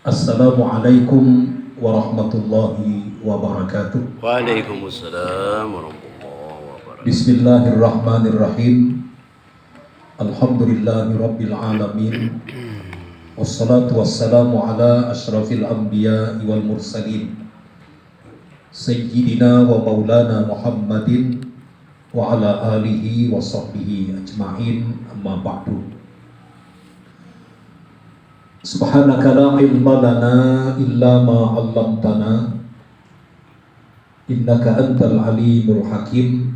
Assalamualaikum warahmatullahi wabarakatuh. Waalaikumsalam warahmatullahi wabarakatuh. Bismillahirrahmanirrahim. Alhamdulillahi rabbil alamin. Wassalatu wassalamu ala asyrafil anbiya wal mursalin Sayyidina wa maulana Muhammadin wa ala alihi wa sahbihi ajma'in, amma ba'du. Subhanaka la ilma lana illa ma 'allamtana innaka antal alimul hakim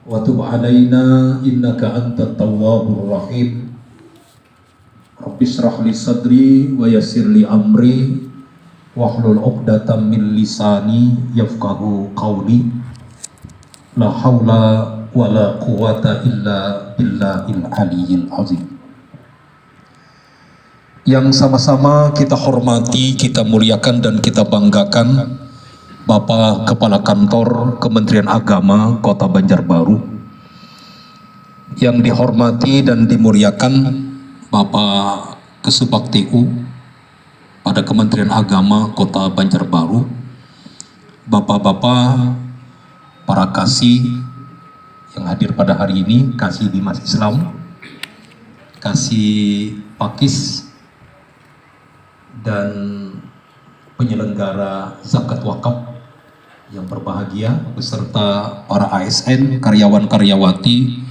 wa tub 'alaina innaka antat tawwabur rahim. Rabbi shrah li sadri wa yassir li amri wahlul 'uqdatam min lisani yafqahu qawli. La haula wala quwata illa billahil aliyyil azim. Yang sama-sama kita hormati, kita muliakan dan kita banggakan Bapak Kepala Kantor Kementerian Agama Kota Banjarbaru. Yang dihormati dan dimuliakan Bapak Kesubag TU pada Kementerian Agama Kota Banjarbaru, Bapak-bapak, para kasih yang hadir pada hari ini, kasih Bimas Islam, kasih Pakis, dan penyelenggara zakat wakaf yang berbahagia, beserta para ASN, karyawan-karyawati,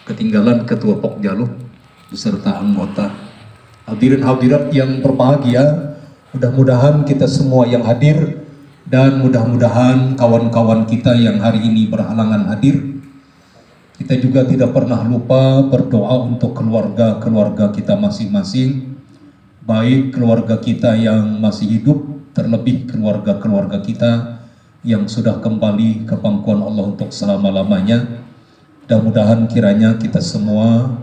ketinggalan Ketua Pokjaluh, beserta anggota, hadirin hadirat yang berbahagia. Mudah-mudahan kita semua yang hadir dan mudah-mudahan kawan-kawan kita yang hari ini berhalangan hadir, kita juga tidak pernah lupa berdoa untuk keluarga-keluarga kita masing-masing, baik keluarga kita yang masih hidup, terlebih keluarga-keluarga kita yang sudah kembali ke pangkuan Allah untuk selama-lamanya. Mudah-mudahan kiranya kita semua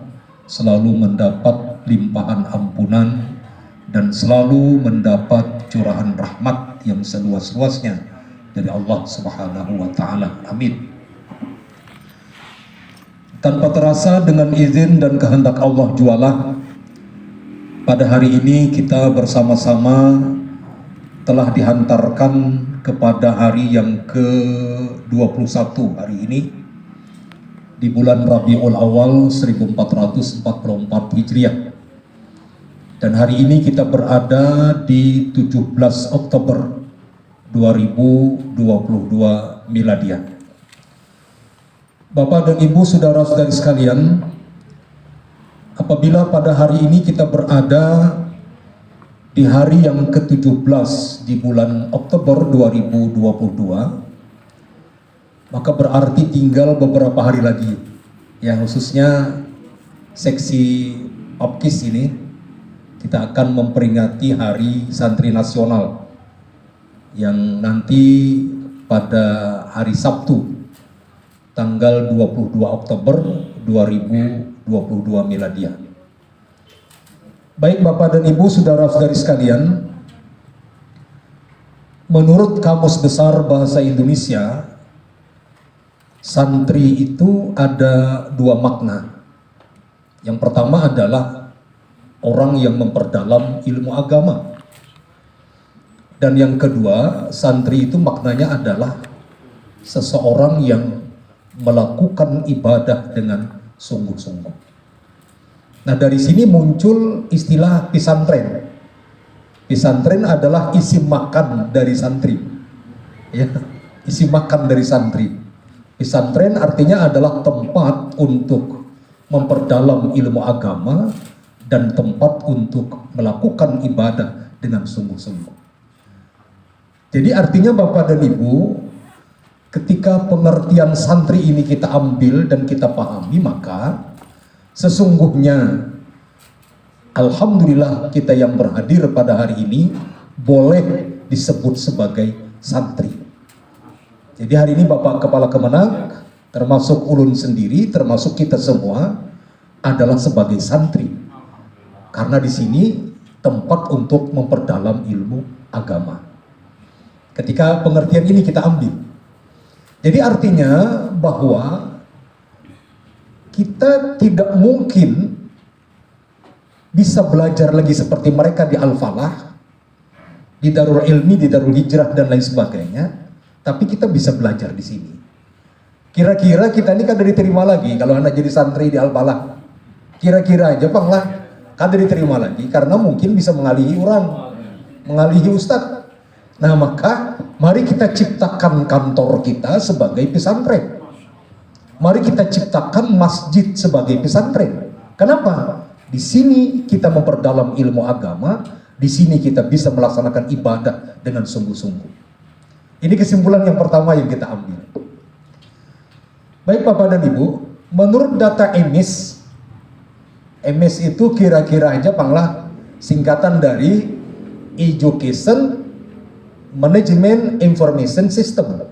selalu mendapat limpahan ampunan dan selalu mendapat curahan rahmat yang seluas-luasnya dari Allah Subhanahu wa Ta'ala. Amin. Tanpa terasa, dengan izin dan kehendak Allah jualah, pada hari ini kita bersama-sama telah dihantarkan kepada hari yang ke-21 hari ini di bulan Rabiul Awal 1444 Hijriah. Dan hari ini kita berada di 17 Oktober 2022 Miladiah. Bapak dan Ibu, saudara-saudari sekalian, apabila pada hari ini kita berada di hari yang ke-17 di bulan Oktober 2022, maka berarti tinggal beberapa hari lagi, ya, khususnya seksi Opkis ini, kita akan memperingati Hari Santri Nasional yang nanti pada hari Sabtu tanggal 22 Oktober 2022 Miladiah. Baik Bapak dan Ibu, saudara-saudari sekalian, menurut Kamus Besar Bahasa Indonesia, santri itu ada dua makna. Yang pertama adalah orang yang memperdalam ilmu agama. Dan yang kedua, santri itu maknanya adalah seseorang yang melakukan ibadah dengan sungguh-sungguh. Nah, dari sini muncul istilah pisantren. Pisantren adalah isi makan dari santri, ya, isi makan dari santri. Pisantren artinya adalah tempat untuk memperdalam ilmu agama dan tempat untuk melakukan ibadah dengan sungguh-sungguh. Jadi artinya Bapak dan Ibu, ketika pengertian santri ini kita ambil dan kita pahami, maka sesungguhnya alhamdulillah kita yang berhadir pada hari ini boleh disebut sebagai santri. Jadi hari ini Bapak Kepala Kemenag, termasuk ulun sendiri, termasuk kita semua adalah sebagai santri. Karena di sini tempat untuk memperdalam ilmu agama. Ketika pengertian ini kita ambil, jadi artinya bahwa kita tidak mungkin bisa belajar lagi seperti mereka di Al-Falah, di Darul Ilmi, di Darul Hijrah dan lain sebagainya, tapi kita bisa belajar di sini. Kira-kira kita ini kada diterima lagi kalau anak jadi santri di Al-Falah. Kira-kira aja Bang lah, kada diterima lagi karena mungkin bisa mengalihi orang, mengalihi ustadz. Nah maka mari kita ciptakan kantor kita sebagai pesantren. Mari kita ciptakan masjid sebagai pesantren. Kenapa? Di sini kita memperdalam ilmu agama, di sini kita bisa melaksanakan ibadah dengan sungguh-sungguh. Ini kesimpulan yang pertama yang kita ambil. Baik Bapak dan Ibu, menurut data EMIS, EMIS itu kira-kira aja Panglah singkatan dari Education Management Information System.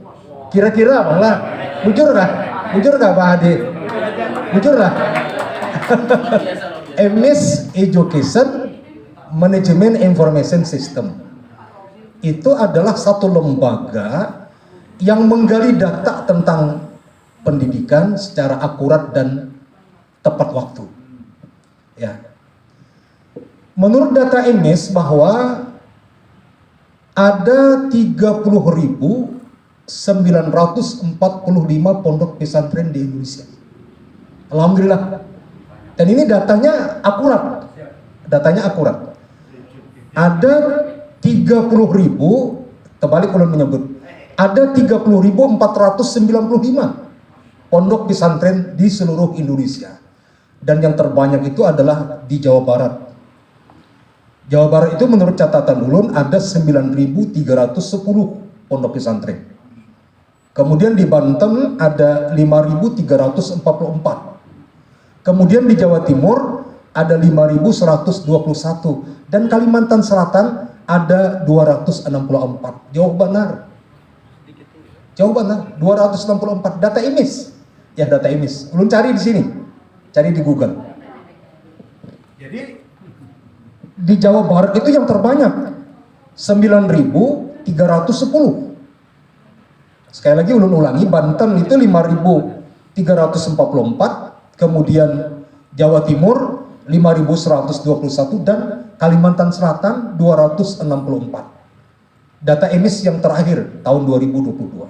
Kira-kira Panglah, jujur kah? Jujur gak Pak Hadi? Jujur lah. EMIS Education Management Information System itu adalah satu lembaga yang menggali data tentang pendidikan secara akurat dan tepat waktu. Ya. Menurut data EMIS bahwa ada 30.945 pondok pesantren di Indonesia. Alhamdulillah. Dan ini datanya akurat. Datanya akurat. Ada 30.000, terbalik ulun menyebut, ada 30.495 pondok pesantren di seluruh Indonesia. Dan yang terbanyak itu adalah di Jawa Barat. Jawa Barat itu menurut catatan ulun ada 9.310 pondok pesantren. Kemudian di Banten ada 5.344. Kemudian di Jawa Timur ada 5.121 dan Kalimantan Selatan ada 264. Jauh benar. Jauh benar, 264 data EMIS. Ya, data EMIS. Ulun cari di sini. Cari di Google. Jadi di Jawa Barat itu yang terbanyak 9.310. Sekali lagi ulun ulangi, Banten itu 5.344, kemudian Jawa Timur 5.121 dan Kalimantan Selatan 264. Data EMIS yang terakhir tahun 2022.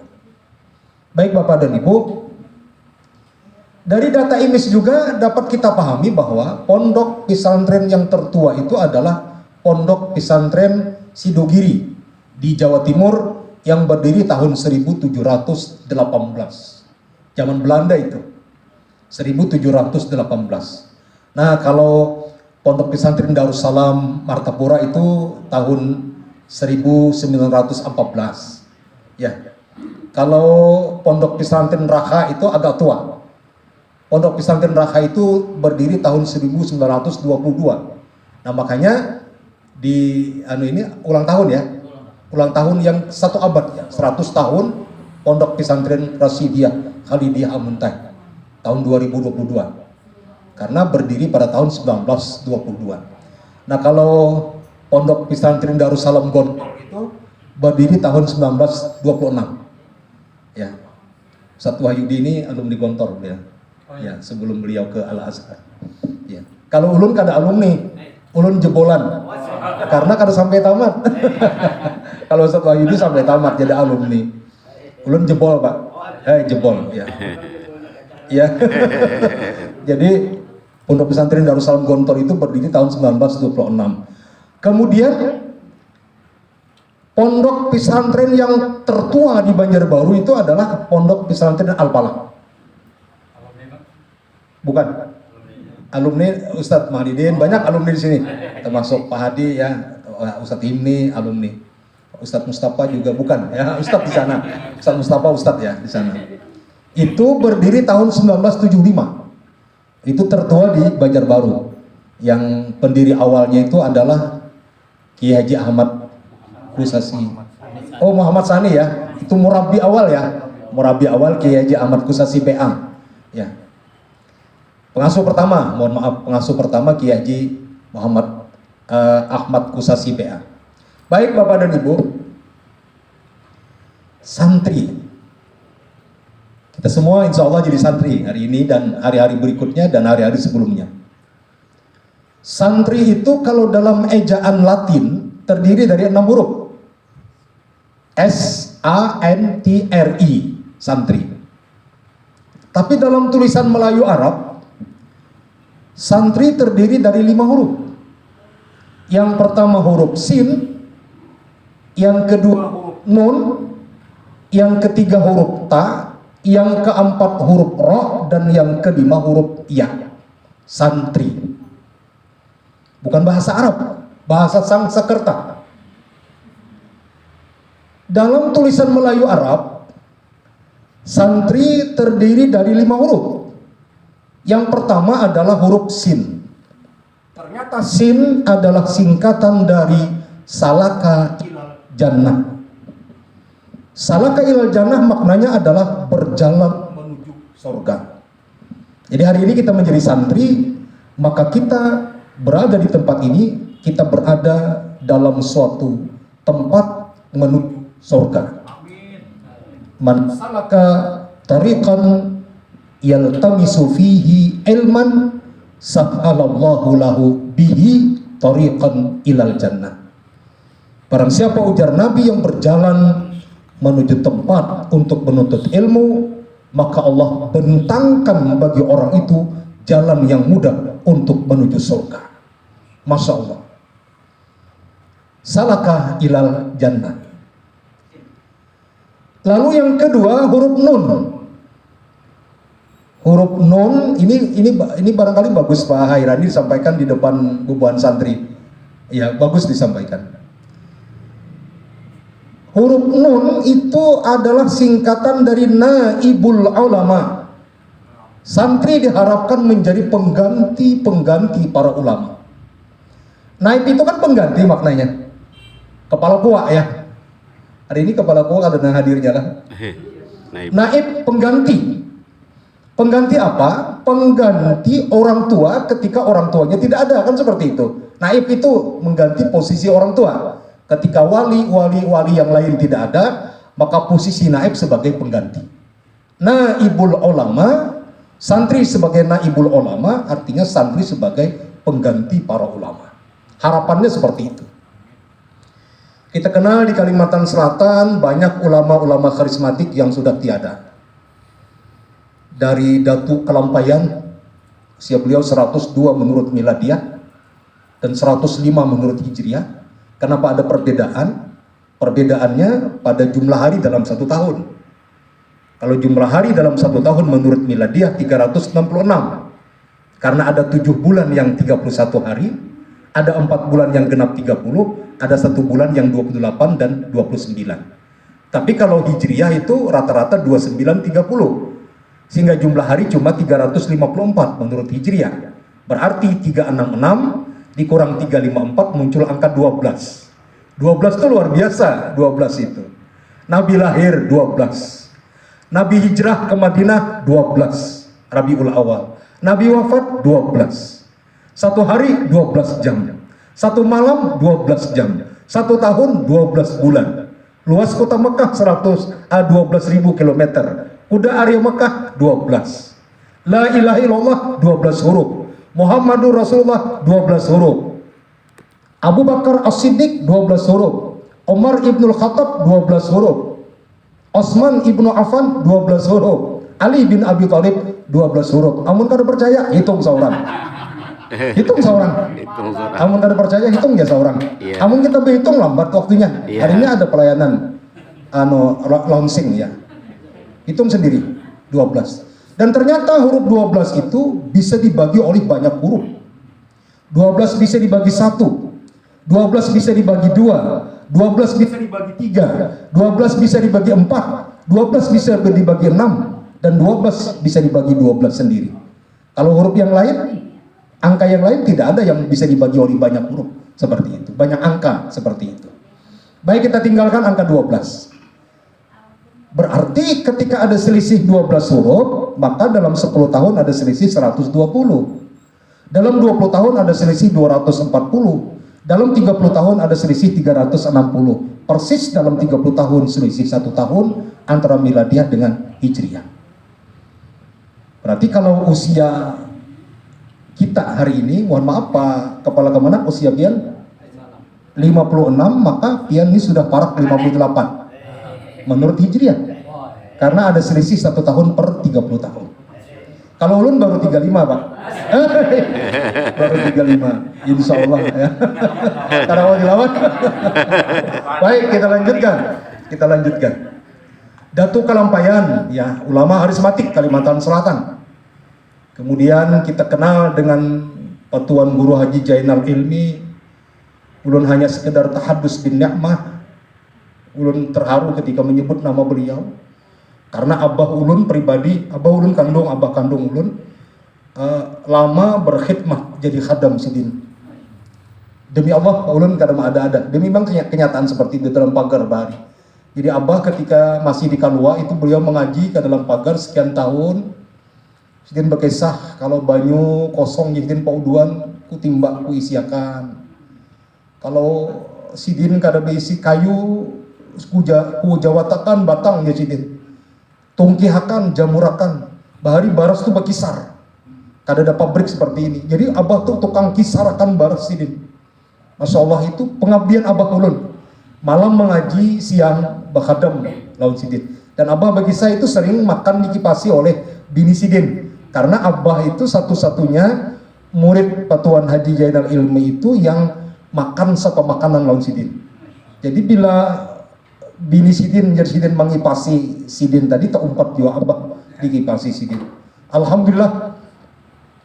Baik Bapak dan Ibu, dari data EMIS juga dapat kita pahami bahwa pondok pesantren yang tertua itu adalah Pondok Pesantren Sidogiri di Jawa Timur yang berdiri tahun 1718. Zaman Belanda itu. 1718. Nah, kalau Pondok Pesantren Darussalam Martapura itu tahun 1914. Ya. Kalau Pondok Pesantren Raha itu agak tua. Pondok Pesantren Raha itu berdiri tahun 1922. Nah, makanya di ini ulang tahun ya. Ulang tahun yang 1 abad ya, 100 tahun Pondok Pesantren Rasidiyah Khalidiyah Amuntai tahun 2022. Karena berdiri pada tahun 1922. Nah, kalau Pondok Pesantren Darussalam Gontor itu berdiri tahun 1926. Ya. Ustaz Wahyudi ini alumni Gontor ya. Ya, sebelum beliau ke Al-Azhar. Ya. Kalau ulun kada alumni, ulun jebolan. Karena kada sampai tamat. Kalau Ustaz Wahyudi sampai tamat jadi alumni. Ulun jebol, Pak. Jebol, ya. Ya. Jadi Pondok Pesantren Darussalam Gontor itu berdiri tahun 1926. Kemudian pondok pesantren yang tertua di Banjarbaru itu adalah Pondok Pesantren Al-Falah. Bukan. Alumni Ustadz Mahdidin, banyak alumni di sini. Termasuk Pak Hadi ya, Ustadz Himni alumni. Ustadz Mustafa juga bukan ya, Ustadz di sana. Ustadz Mustafa Ustadz ya di sana. Itu berdiri tahun 1975. Itu tertua di Banjarbaru. Yang pendiri awalnya itu adalah Kiai Haji Ahmad Kusasi. Oh, Muhammad Sani ya. Itu murabi awal ya. Murabi awal Kiai Haji Ahmad Kusasi PA. Ya. Pengasuh pertama, mohon maaf, pengasuh pertama Kiai Haji Muhammad Ahmad Kusasi PA. Baik Bapak dan Ibu, santri. Kita Kita semua insya Allah jadi santri hari ini dan hari-hari berikutnya dan hari-hari sebelumnya. Santri itu kalau dalam ejaan Latin terdiri dari 6 huruf. S-A-N-T-R-I, santri. Tapi dalam tulisan Melayu Arab, santri terdiri dari 5 huruf. Yang pertama huruf sin, yang kedua huruf nun, yang ketiga huruf ta, yang keempat huruf ro, dan yang kelima huruf ya. Santri. Bukan bahasa Arab, bahasa Sanskerta. Dalam tulisan Melayu Arab, santri terdiri dari 5 huruf. Yang pertama adalah huruf sin. Ternyata sin adalah singkatan dari salaka ilal jannah. Salaka ilal jannah maknanya adalah berjalan menuju surga. Jadi hari ini kita menjadi santri, maka kita berada di tempat ini, kita berada dalam suatu tempat menuju surga. Man salaka tariqan yaltamisu fihi ilman sahhalallahu lahu bihi tariqan ilal jannah. Barang siapa, ujar Nabi, yang berjalan menuju tempat untuk menuntut ilmu, maka Allah bentangkan bagi orang itu jalan yang mudah untuk menuju surga. Masya Allah. Salaka ilal jannah. Lalu yang kedua huruf nun. Huruf nun ini barangkali bagus Pak Hairani disampaikan di depan bubuhan santri. Ya, bagus disampaikan. Huruf nun itu adalah singkatan dari naibul ulama. Santri diharapkan menjadi pengganti para ulama. Naib itu kan pengganti maknanya. Kepala kuak ya. Hari ini kepala kuak ada yang hadirnya lah. Naib pengganti. Pengganti apa? Pengganti orang tua ketika orang tuanya tidak ada, kan seperti itu. Naib itu mengganti posisi orang tua. Ketika wali yang lain tidak ada, maka posisi naib sebagai pengganti. Naibul ulama, santri sebagai naibul ulama, artinya santri sebagai pengganti para ulama. Harapannya seperti itu. Kita kenal di Kalimantan Selatan banyak ulama-ulama karismatik yang sudah tiada. Dari Datuk Kelampayan, usia beliau 102 menurut Miladiah dan 105 menurut Hijriah. Kenapa ada perbedaan? Perbedaannya pada jumlah hari dalam 1 tahun. Kalau jumlah hari dalam 1 tahun menurut Miladiah 366. Karena ada 7 bulan yang 31 hari, ada 4 bulan yang genap 30, ada 1 bulan yang 28 dan 29. Tapi kalau Hijriah itu rata-rata 29-30. Sehingga jumlah hari cuma 354 menurut Hijriah. Berarti 366 dikurang 354 muncul angka 12. 12 itu luar biasa, 12 itu. Nabi lahir 12. Nabi hijrah ke Madinah 12 Rabiul Awal. Nabi wafat 12. 1 hari 12 jam. 1 malam 12 jam. 1 tahun 12 bulan. Luas kota Mekah 12.000 km. Kuda Arya Mekah 12. La ilaha illallah 12 huruf. Muhammadur Rasulullah 12 huruf. Abu Bakar As-Siddiq 12 huruf. Umar Ibnul Khattab 12 huruf. Osman Ibnu Affan 12 huruf. Ali bin Abi Thalib 12 huruf. Amun kada percaya hitung seorang. Hitung seorang. Amun kada percaya hitung ya seorang. Amun kita berhitung lambat waktunya. Hari ini ada pelayanan launching ya. Hitung sendiri 12. Dan ternyata huruf 12 itu bisa dibagi oleh banyak huruf. 12 bisa dibagi 1, 12 bisa dibagi 2, 12 bisa dibagi 3, 12 bisa dibagi 4, 12 bisa dibagi 6, dan 12 bisa dibagi 12 sendiri. Kalau huruf yang lain, angka yang lain tidak ada yang bisa dibagi oleh banyak huruf seperti itu. Banyak angka seperti itu. Baik, kita tinggalkan angka 12. Berarti ketika ada selisih 12 huruf, maka dalam 10 tahun ada selisih 120. Dalam 20 tahun ada selisih 240. Dalam 30 tahun ada selisih 360. Persis dalam 30 tahun selisih 1 tahun antara Miladiah dengan Hijriah. Berarti kalau usia kita hari ini, mohon maaf Pak Kepala Kemenak, usia pian 56, maka pian ini sudah parak 58 menurut Hijriah, karena ada selisih 1 tahun per 30 tahun. Kalau ulun baru 35 Pak. Baru 35, insya Allah ya. Karena mau dilawan. Baik, kita lanjutkan. Datu Kalampayan, ya, ulama harismatik Kalimantan Selatan. Kemudian kita kenal dengan Tuan Guru Haji Jainal Ilmi. Ulun hanya sekedar tahadus bin ni'mah. Ulun terharu ketika menyebut nama beliau. Karena abah ulun pribadi, abah kandung ulun, lama berkhidmah jadi khadam sidin. Demi Allah, ulun kadang ada. Demi bang kenyataan seperti itu dalam pagar bahari. Jadi abah ketika masih di Kalua itu beliau mengaji ke dalam pagar sekian tahun. Sidin berkisah kalau banyu kosong sidin pauduan ku timbak ku isiakan. Kalau sidin kada beisi kayu ku jawatakan batang ya sidin. Tungkihakan, jamurakan, bahari baras tuh berkisar. Kada ada pabrik seperti ini. Jadi abah tuh tukang kisarakan baras sidin. Masya Allah, itu pengabdian abah ulun. Malam mengaji, siang bakhadam laut sidin. Dan abah bagi saya itu sering makan dikipasi oleh bini sidin. Karena abah itu satu-satunya murid Patuan Haji Jainal Ilmi itu yang makan satu makanan laut sidin. Jadi bila bini sidin jadi sidin mengipasi sidin tadi terumpat jua abah dikipasi sidin. Alhamdulillah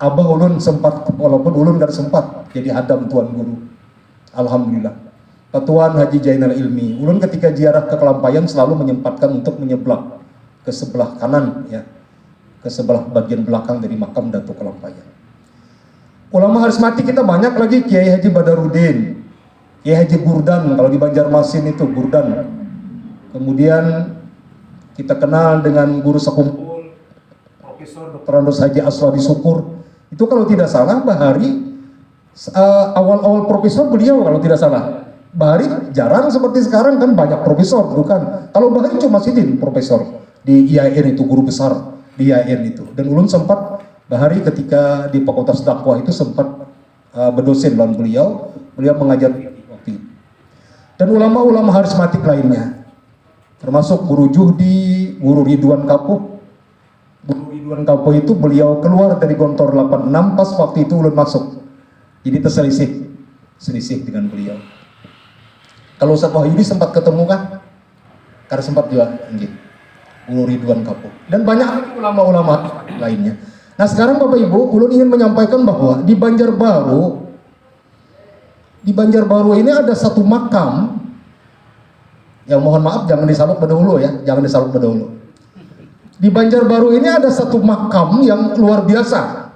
abah ulun sempat, walaupun ulun gak sempat jadi hadam tuan guru. Alhamdulillah Patuan Haji Jainal Ilmi, ulun ketika ziarah ke Kelampayan selalu menyempatkan untuk menyebelah ke sebelah kanan ya, ke sebelah bagian belakang dari makam Datuk Kelampayan. Ulama harismatik kita banyak lagi, Kiai Haji Badarudin, Kiai Haji Burdan, kalau di Banjarmasin itu Burdan. Kemudian kita kenal dengan guru sekumpul Profesor Dr. Andos Haji Aswadi Syukur. Itu kalau tidak salah Bahari awal-awal profesor beliau kalau tidak salah. Bahari jarang seperti sekarang kan banyak profesor, bukan? Kalau Bahari cuma sidin profesor di IAIN itu, guru besar di IAIN itu. Dan ulun sempat Bahari ketika di Fakultas Dakwah itu sempat berdosen lawan beliau mengajar waktu itu. Dan ulama-ulama harismatik lainnya, termasuk Guru Juhdi, Guru Ridwan Kapuh. Guru Ridwan Kapuh itu beliau keluar dari Gontor 86 pas waktu itu ulun masuk. Jadi terselisih dengan beliau. Kalau Ustaz Wahyudi sempat ketemu kan? Karena sempat juga, Guru Ridwan Kapuh. Dan banyak ulama-ulama lainnya. Nah sekarang Bapak Ibu, ulun ingin menyampaikan bahwa di Banjarbaru ini ada satu makam yang mohon maaf jangan disaluk berdahulu ya, jangan disaluk berdahulu. Di Banjarbaru ini ada satu makam yang luar biasa.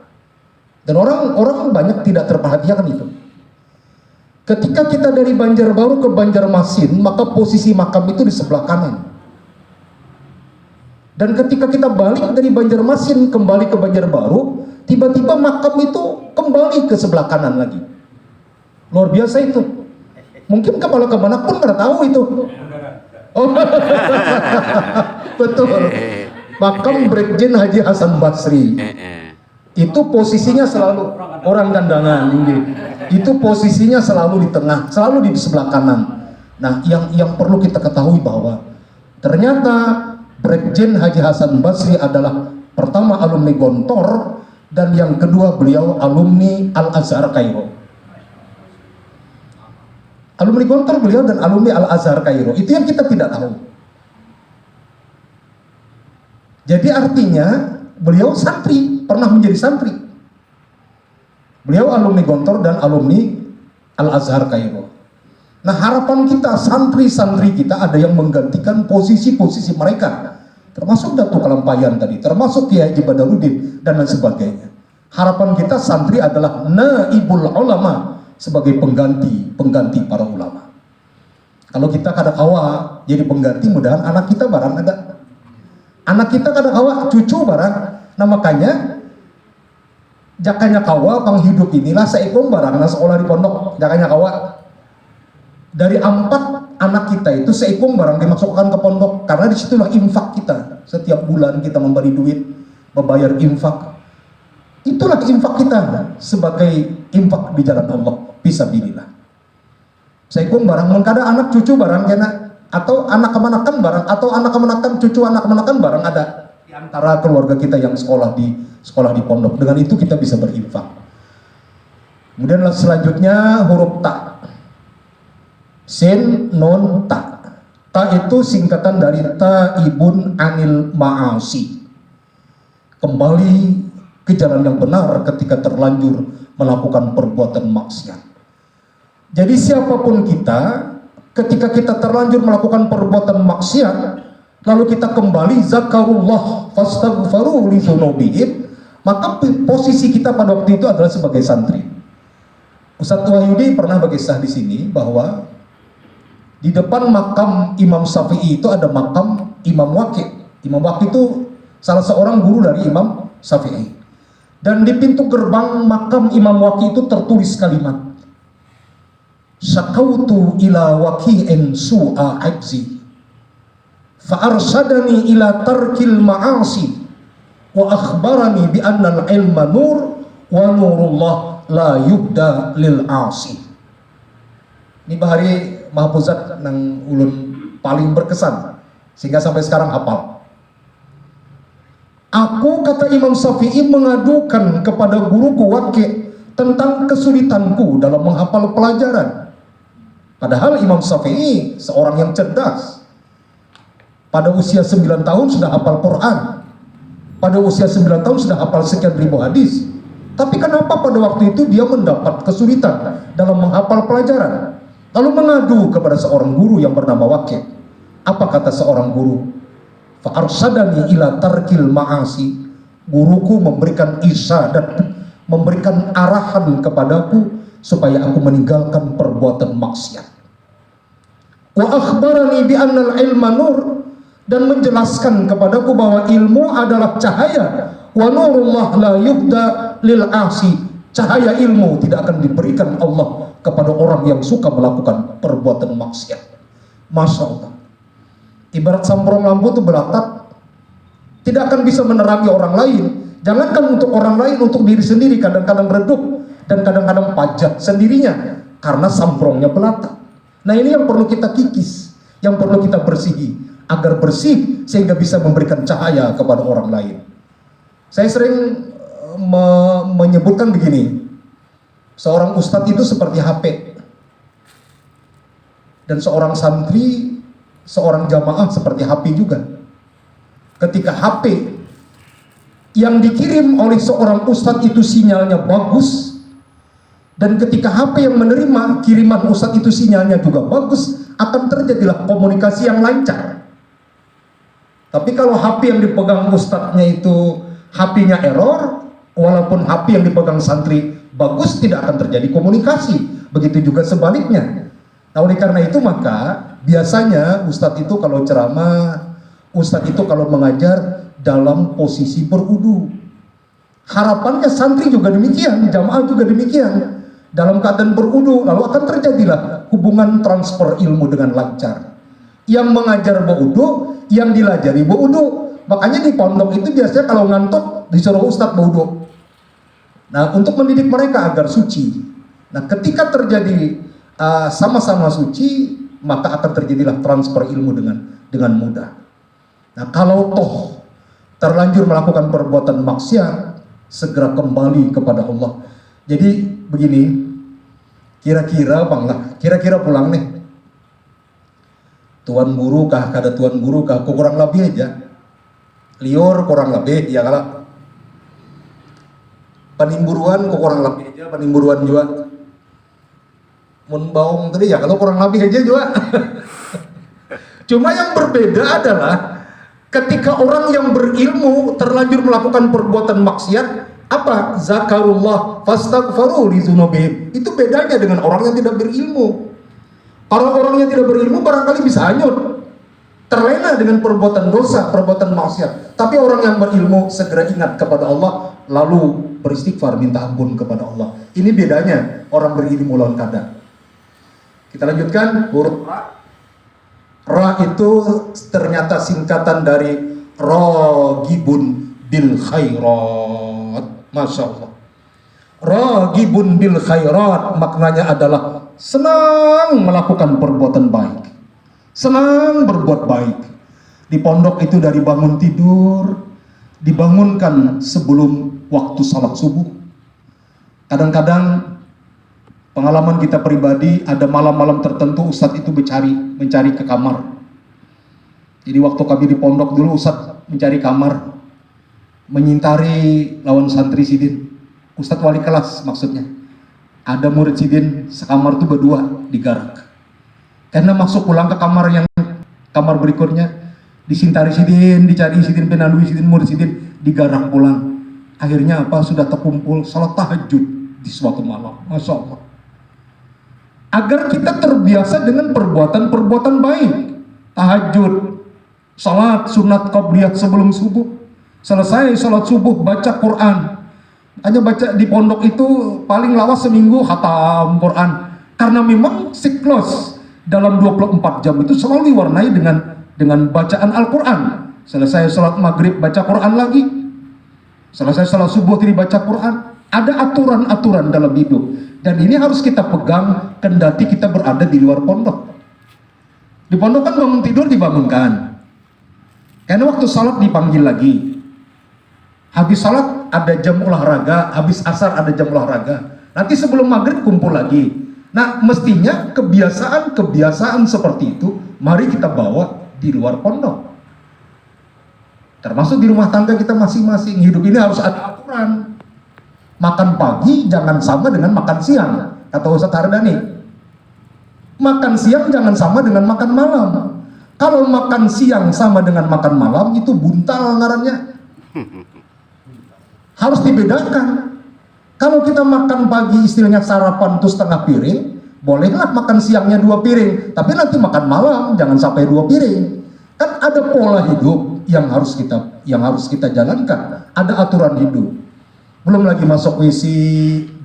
Dan orang banyak tidak terperhatikan itu. Ketika kita dari Banjarbaru ke Banjarmasin, maka posisi makam itu di sebelah kanan. Dan ketika kita balik dari Banjarmasin kembali ke Banjarbaru, tiba-tiba makam itu kembali ke sebelah kanan lagi. Luar biasa itu. Mungkin kepala Kemenak pun nggak tahu itu. Oh, betul. Makam Brigjen Haji Hasan Basri. Itu posisinya selalu orang gandangan, itu posisinya selalu di tengah, selalu di sebelah kanan. Nah, yang perlu kita ketahui bahwa ternyata Brigjen Haji Hasan Basri adalah pertama alumni Gontor dan yang kedua beliau alumni Al-Azhar Kairo. Alumni Gontor beliau dan alumni Al-Azhar Kairo. Itu yang kita tidak tahu. Jadi artinya beliau santri, pernah menjadi santri. Beliau alumni Gontor dan alumni Al-Azhar Kairo. Nah harapan kita, santri-santri kita ada yang menggantikan posisi-posisi mereka. Termasuk Datuk Kalampayan tadi, termasuk Kiai Haji Badarudin, dan lain sebagainya. Harapan kita santri adalah naibul ulama, sebagai pengganti para ulama. Kalau kita kada kawa jadi pengganti, mudahan anak kita barang ada. Anak kita kada kawa, cucu barang. Nah makanya jakanya kawa penghidup inilah seikung barang nah sekolah di pondok jakanya kawa. Dari 4 anak kita itu seikung barang dimasukkan ke pondok karena disitulah infak kita. Setiap bulan kita memberi duit membayar infak. Itulah infak kita sebagai infak di jalan Allah, fisabilillah. Saya pun barang mengkada anak cucu barang kena, atau anak kemanakan barang, atau anak kemanakan cucu anak kemanakan barang ada di antara keluarga kita yang sekolah di pondok. Dengan itu kita bisa berinfak. Kemudian selanjutnya huruf ta. Sin, nun, ta. Ta itu singkatan dari taibun anil ma'asi. Kembali ke jalan yang benar ketika terlanjur melakukan perbuatan maksiat. Jadi siapapun kita, ketika kita terlanjur melakukan perbuatan maksiat, lalu kita kembali zakarullah fastaghfaru li dzunubihim, maka posisi kita pada waktu itu adalah sebagai santri. Ustadz Wahyudi pernah berkisah di sini bahwa di depan makam Imam Syafi'i itu ada makam Imam Waqi'. Imam Waqi' itu salah seorang guru dari Imam Syafi'i. Dan di pintu gerbang makam Imam Waqi' itu tertulis kalimat, Syakautu ila waqi'in su'a ajzi fa'arsadani ila tarkil ma'asi wa akhbarani bi annal ilma nur wa nurullah la yubda lil asi. Ini bahari mahfuzat nang ulun paling berkesan sehingga sampai sekarang hafal. Aku, kata Imam Syafi'i, mengadukan kepada guruku Waqi' tentang kesulitanku dalam menghafal pelajaran. Padahal Imam Syafi'i seorang yang cerdas. Pada usia 9 tahun sudah hafal Quran. Pada usia 9 tahun sudah hafal sekian ribu hadis. Tapi kenapa pada waktu itu dia mendapat kesulitan dalam menghafal pelajaran? Lalu mengadu kepada seorang guru yang bernama Waqi'. Apa kata seorang guru? Fa'arsadani ila tarkil ma'asi. Guruku memberikan isyadat, memberikan arahan kepadaku supaya aku meninggalkan perbuatan maksiat. Wa akhbarani bi annal ilma nur, dan menjelaskan kepadaku bahwa ilmu adalah cahaya. Wa nurullah la yubda lil asi. Cahaya ilmu tidak akan diberikan Allah kepada orang yang suka melakukan perbuatan maksiat. Masya Allah. Ibarat samprong lampu itu beratap, tidak akan bisa menerangi orang lain. Jangankan untuk orang lain, untuk diri sendiri kadang-kadang redup dan kadang-kadang pajak sendirinya karena samprongnya belatap. Nah, ini yang perlu kita kikis, yang perlu kita bersihi agar bersih sehingga bisa memberikan cahaya kepada orang lain. Saya sering menyebutkan begini, seorang ustadz itu seperti HP, dan seorang santri, seorang jamaah seperti HP juga. Ketika HP yang dikirim oleh seorang ustadz itu sinyalnya bagus, dan ketika HP yang menerima kiriman ustadz itu sinyalnya juga bagus, akan terjadilah komunikasi yang lancar. Tapi kalau HP yang dipegang ustadznya itu HP-nya error, walaupun HP yang dipegang santri bagus, tidak akan terjadi komunikasi. Begitu juga sebaliknya. Nah, oleh karena itu maka biasanya ustadz itu kalau ceramah, ustadz itu kalau mengajar dalam posisi berwudu. Harapannya santri juga demikian, jamaah juga demikian, dalam keadaan berwudu, lalu akan terjadilah hubungan transfer ilmu dengan lancar. Yang mengajar berwudu, yang dilajari berwudu. Makanya di pondok itu biasanya kalau ngantuk disuruh ustadz berwudu. Nah, untuk mendidik mereka agar suci. Nah, ketika terjadi sama-sama suci, maka akan terjadilah transfer ilmu dengan mudah. Nah, kalau toh terlanjur melakukan perbuatan maksiat, segera kembali kepada Allah. Jadi begini, kira-kira bang lah, kira-kira pulang nih, tuan guru kah, kada tuan guru kah, kurang lebih aja, liur kurang lebih, ya kalau penimburuan kurang lebih aja, penimburuan juga, mun baung tadi ya kalau kurang lebih aja juga. Cuma yang berbeda adalah ketika orang yang berilmu terlanjur melakukan perbuatan maksiat, apa? Zakarullah fastaghfaru li dzunubihim. Itu bedanya dengan orang yang tidak berilmu. Orang-orang yang tidak berilmu barangkali bisa hanyut, terlena dengan perbuatan dosa, perbuatan maksiat. Tapi orang yang berilmu segera ingat kepada Allah, lalu beristighfar, minta ampun kepada Allah. Ini bedanya orang berilmu lawan kada. Kita lanjutkan huruf ra. Ra itu ternyata singkatan dari ragibun bil khairat. Masya Allah. Ragibun bil khairat maknanya adalah senang melakukan perbuatan baik, senang berbuat baik. Di pondok itu dari bangun tidur, dibangunkan sebelum waktu salat subuh. Kadang-kadang pengalaman kita pribadi, ada malam-malam tertentu Ustadz itu mencari ke kamar. Jadi waktu kami di pondok dulu, Ustadz mencari kamar, menyintari lawan santri sidin. Ustadz wali kelas maksudnya. Ada murid sidin sekamar tuh berdua digarak. Karena masuk pulang ke kamar berikutnya, disintari sidin, dicari sidin, penalui sidin, murid sidin, digarak pulang. Akhirnya apa? Sudah terkumpul salat tahajud di suatu malam. Masya Allah. Agar kita terbiasa dengan perbuatan-perbuatan baik. Tahajud, salat sunat qabliyah sebelum subuh. Selesai salat subuh baca Quran. Hanya baca di pondok itu paling lawas seminggu khatam Quran. Karena memang siklus dalam 24 jam itu selalu diwarnai dengan bacaan Al-Quran. Selesai salat maghrib baca Quran lagi. Selesai salat subuh tadi baca Quran. Ada aturan-aturan dalam hidup. Dan ini harus kita pegang kendati kita berada di luar pondok. Di pondok kan bangun tidur dibangunkan. Karena waktu salat dipanggil lagi. Habis salat ada jam olahraga, habis asar ada jam olahraga. Nanti sebelum maghrib kumpul lagi. Nah, mestinya kebiasaan seperti itu mari kita bawa di luar pondok. Termasuk di rumah tangga kita masing-masing. Hidup ini harus ada aturan. Makan pagi jangan sama dengan makan siang, kata Ustadz Hardani. Makan siang jangan sama dengan makan malam. Kalau makan siang sama dengan makan malam itu buntal ngarannya. Harus dibedakan. Kalau kita makan pagi istilahnya sarapan itu setengah piring, bolehlah makan siangnya 2 piring, tapi nanti makan malam jangan sampai 2 piring. Kan ada pola hidup yang harus kita jalankan. Ada aturan hidup. Belum lagi masuk WC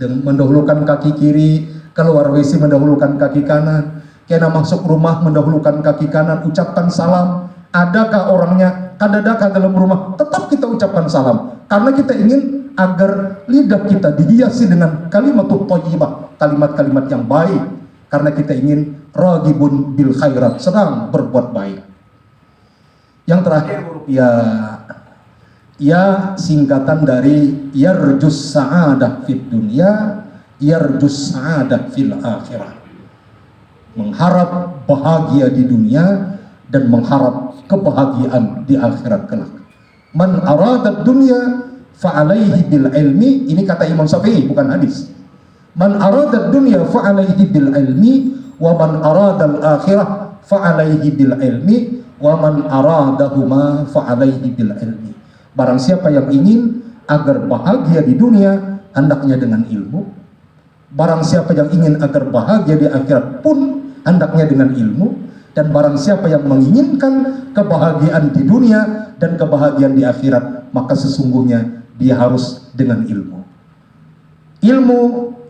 mendahulukan kaki kiri, keluar WC mendahulukan kaki kanan. Kena masuk rumah mendahulukan kaki kanan, ucapkan salam. Adakah orangnya? Kadadakah dalam rumah? Tetap kita ucapkan salam. Karena kita ingin agar lidah kita dihiasi dengan kalimatut thayyibah, kalimat-kalimat yang baik. Karena kita ingin ragibun bil khairat, senang berbuat baik. Yang terakhir ya singkatan dari yarjus sa'adah fid dunya, yarjus sa'adah fil akhirah. Mengharap bahagia di dunia dan mengharap kebahagiaan di akhirat kelak. Man arada dunya fa'alaihi bil ilmi, ini kata Imam Syafi'i bukan hadis. Man arada dunya fa'alaihi bil ilmi wa man arada al akhirah fa'alaihi bil ilmi wa man aradahuma fa'alaihi bil ilmi. Barang siapa yang ingin agar bahagia di dunia, hendaknya dengan ilmu. Barang siapa yang ingin agar bahagia di akhirat pun, hendaknya dengan ilmu. Dan barang siapa yang menginginkan kebahagiaan di dunia dan kebahagiaan di akhirat, maka sesungguhnya dia harus dengan ilmu. Ilmu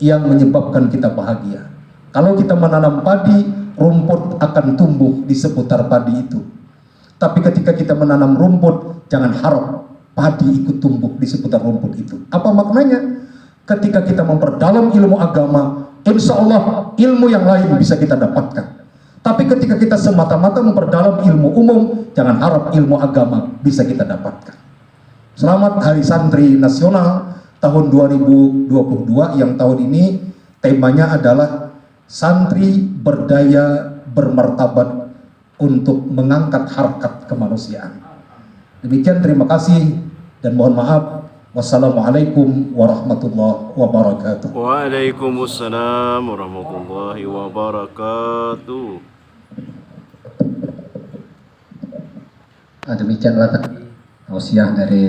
yang menyebabkan kita bahagia. Kalau kita menanam padi, rumput akan tumbuh di seputar padi itu. Tapi ketika kita menanam rumput, jangan harap padi ikut tumbuh di seputar rumput itu. Apa maknanya? Ketika kita memperdalam ilmu agama, insya Allah ilmu yang lain bisa kita dapatkan. Tapi ketika kita semata-mata memperdalam ilmu umum, jangan harap ilmu agama bisa kita dapatkan. Selamat Hari Santri Nasional tahun 2022 yang tahun ini temanya adalah Santri Berdaya Bermartabat untuk mengangkat harkat kemanusiaan. Demikian, terima kasih dan mohon maaf. Wassalamualaikum warahmatullahi wabarakatuh. Waalaikumsalam warahmatullahi wabarakatuh. Demikianlah tadi tausiah dari